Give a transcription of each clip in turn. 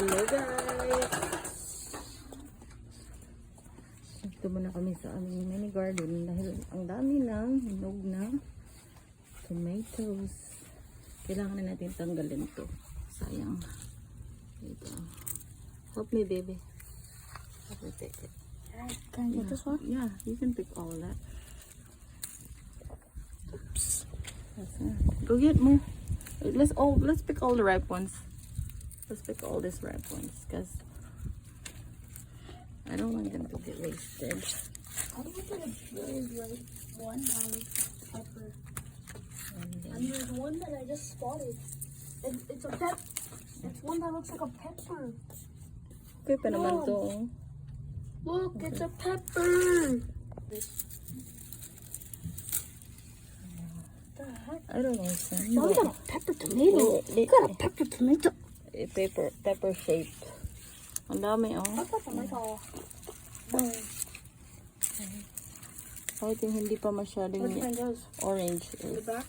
Hello guys! Ito muna kami sa aming mini garden dahil ang dami ng hinog na tomatoes. Kailangan na natin tanggalin to. Sayang. Ito. Help me baby. Help me take it. Can I get this one? Yeah, you can pick all that. Oops. Go get more. Let's pick all the ripe ones. Let's pick all these ripe ones because I don't want them to get wasted. I don't want a very ripe one that looks like pepper. And there's one that I just spotted. It's a pep. It's one that looks like a pepper. Okay pa naman to. Oh. Look, it's a pepper. The heck? I don't know. Son. Oh, we got a pepper tomato. We got a pepper tomato. Pepper shaped. Ang dami oh. What's that tomato? Kahit yung hindi pa masyadong What kind goes? orange The is back?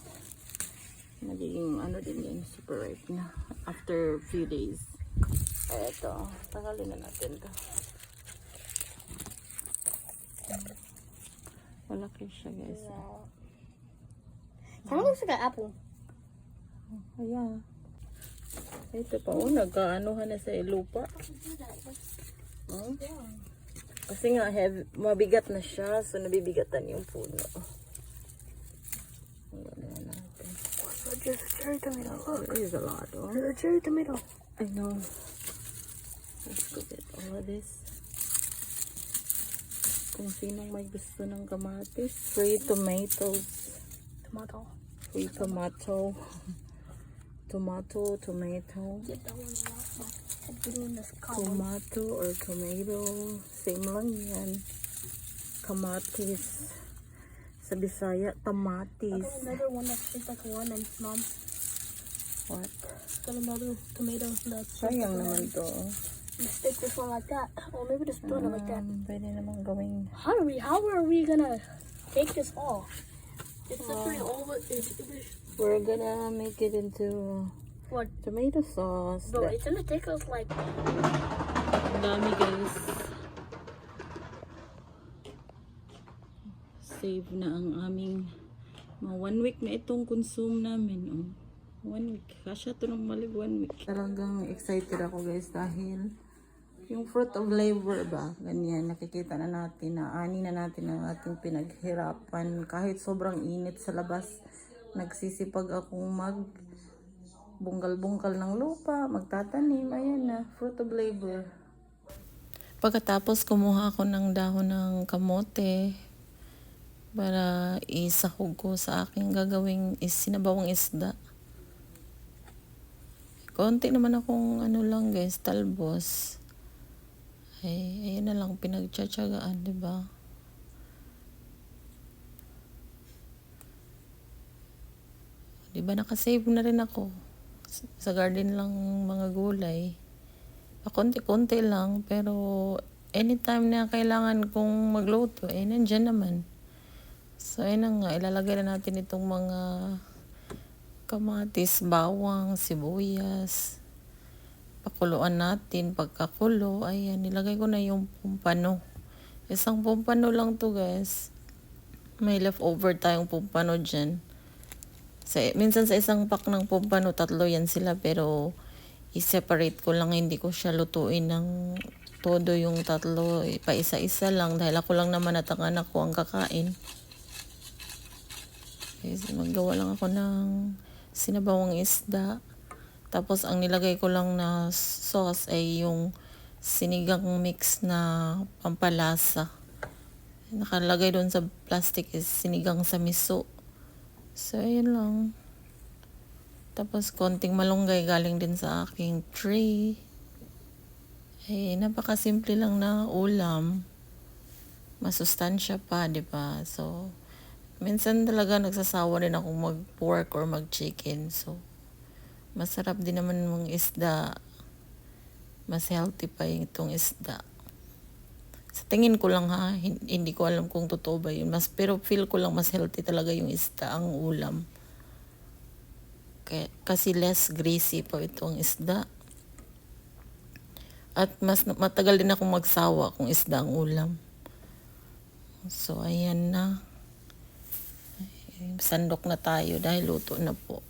magiging ano din yan, super ripe na after few days. Ay, ito. Tagalin na natin to. Malaki siya guys. Kind of looks like an apple. Ayan. Ito pa oh, nagkaanuhan na sa lupa. Oh. Kasi nga mabigat na siya, so nabibigatan yung puno. Ayan natin. There's a cherry tomato. Look. There is a lot. Oh. There's a cherry tomato. I know. Let's go get all of this. Kung sinong may gusto ng kamatis. Free tomatoes. Tomato. Free tomato. Tomato. Get that one out. I'm doing this color. Tomato or tomato. Same lang yan. Kamatis. Sa Bisaya, I tamatis. got another one that tastes like a lemon, Mom. What? Got another tomato that's Sayang naman to. Stick this one like that. Or maybe just put it like that. Pwede naman gawing How are we gonna take this off? It's literally over. we're gonna make it into What? tomato sauce. Bro, it's gonna take us like. Ang dami guys. Save na ang aming mga 1 week na itong consume namin. Oh. 1 week. Kasya to ng malig 1 week. Talagang excited ako guys dahil yung fruit of labor ba, ganyan, nakikita na natin na ani na natin ang ating pinaghirapan. Kahit sobrang init sa labas, nagsisipag akong bungkal-bungkal ng lupa, magtatanim, ayan na, fruit of labor. Pagkatapos kumuha ako ng dahon ng kamote para isahog ko sa aking gagawing sinabawang isda. Konti naman akong ano lang guys, talbos. Ay, ayun na lang pinagtsatsagaan, 'di ba? Diba nakasave na rin ako sa garden lang mga gulay. Konti-konti lang pero anytime na kailangan kong magluto, nandyan naman. So ayun na nga, ilalagay na natin itong mga kamatis, bawang, sibuyas. Pakuluan natin. Pagkakulo, ayan, nilagay ko na yung pumpano. Isang pumpano lang to guys. May leftover tayong pumpano dyan. Minsan sa isang pack ng pumpano, 3 yan sila. Pero i-separate ko lang, hindi ko siya lutuin ng todo yung 3. Pa isa-isa lang dahil ako lang naman at ang anak ko ang kakain. Okay, maggawa lang ako ng sinabawang isda. Tapos ang nilagay ko lang na sauce ay yung sinigang mix na pampalasa. Nakalagay doon sa plastic is sinigang sa miso. So ayun lang. Tapos konting malunggay galing din sa aking tray. Eh napakasimple lang na ulam. Masustansya pa, 'di ba? So minsan talaga nagsasawa din akong mag-pork or mag-chicken. So masarap din naman ng isda. Mas healthy pa yung itong isda. Sa tingin ko lang ha, hindi ko alam kung totoo ba yun. Pero feel ko lang mas healthy talaga yung isda ang ulam. Kasi less greasy pa itong isda. At mas matagal din akong magsawa kung isda ang ulam. So, ayan na. Sandok na tayo dahil luto na po.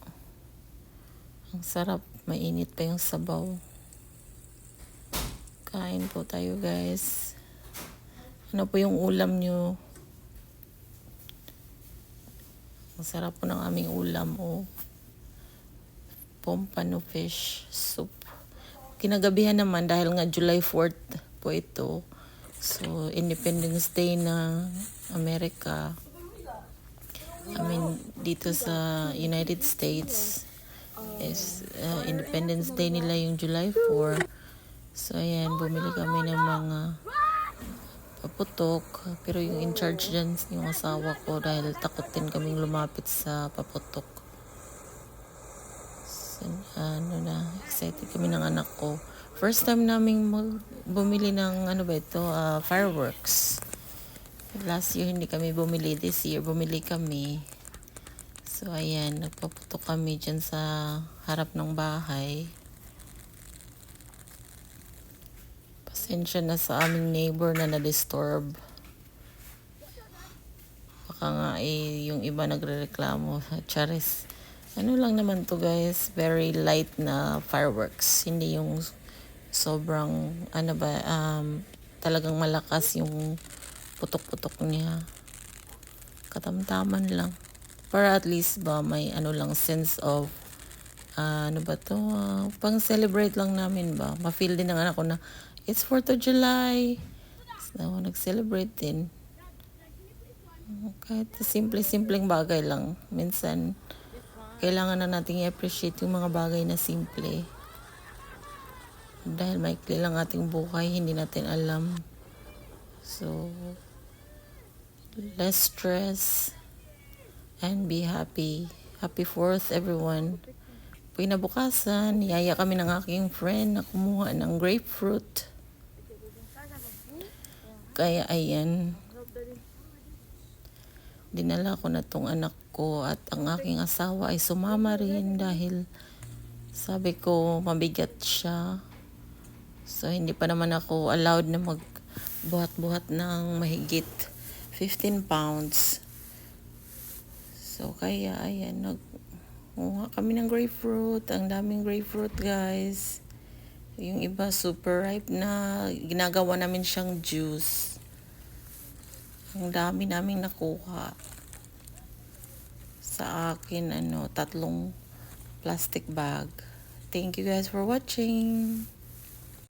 Ang sarap. Mainit pa yung sabaw. Kain po tayo, guys. Ano po yung ulam nyo? Ang sarap po ng aming ulam. Pompano fish soup. Kinagabihan naman dahil nga July 4th po ito. So, Independence Day ng Amerika. Dito sa United States is Independence Day nila yung July 4. So, ayan, bumili kami ng mga paputok. Pero yung in charge dyan, yung asawa ko, dahil takot din kaming lumapit sa paputok. So, excited kami ng anak ko. First time naming bumili ng fireworks. Last year hindi kami bumili. This year bumili kami. So, ayan, nagpaputok kami dyan sa harap ng bahay. Pasensya na sa aming neighbor na na-disturb. Baka nga yung iba nagrereklamo. Charis. Ano lang naman to, guys. Very light na fireworks. Hindi yung sobrang, talagang malakas yung putok-putok niya. Katamtaman lang. Para at least ba may sense of pang celebrate lang namin ba. Ma-feel din ng anak ko na it's 4th of July. So, nag-celebrate din. Kahit simpleng bagay lang. Minsan, kailangan na nating i-appreciate yung mga bagay na simple. Dahil maikli lang ating buhay, hindi natin alam. So, less stress and be happy. Happy 4th, everyone. Pinabukasan, niyaya kami ng aking friend na kumuha ng grapefruit. Kaya ayan, dinala ko na tong anak ko at ang aking asawa ay sumama rin dahil sabi ko mabigat siya. So, hindi pa naman ako allowed na magbuhat-buhat ng mahigit 15 pounds. So, kaya ayan, nagkuha kami ng grapefruit. Ang daming grapefruit, guys. Yung iba super ripe na. Ginagawa namin siyang juice. Ang dami naming nakuha. Sa akin, 3 plastic bag. Thank you guys for watching.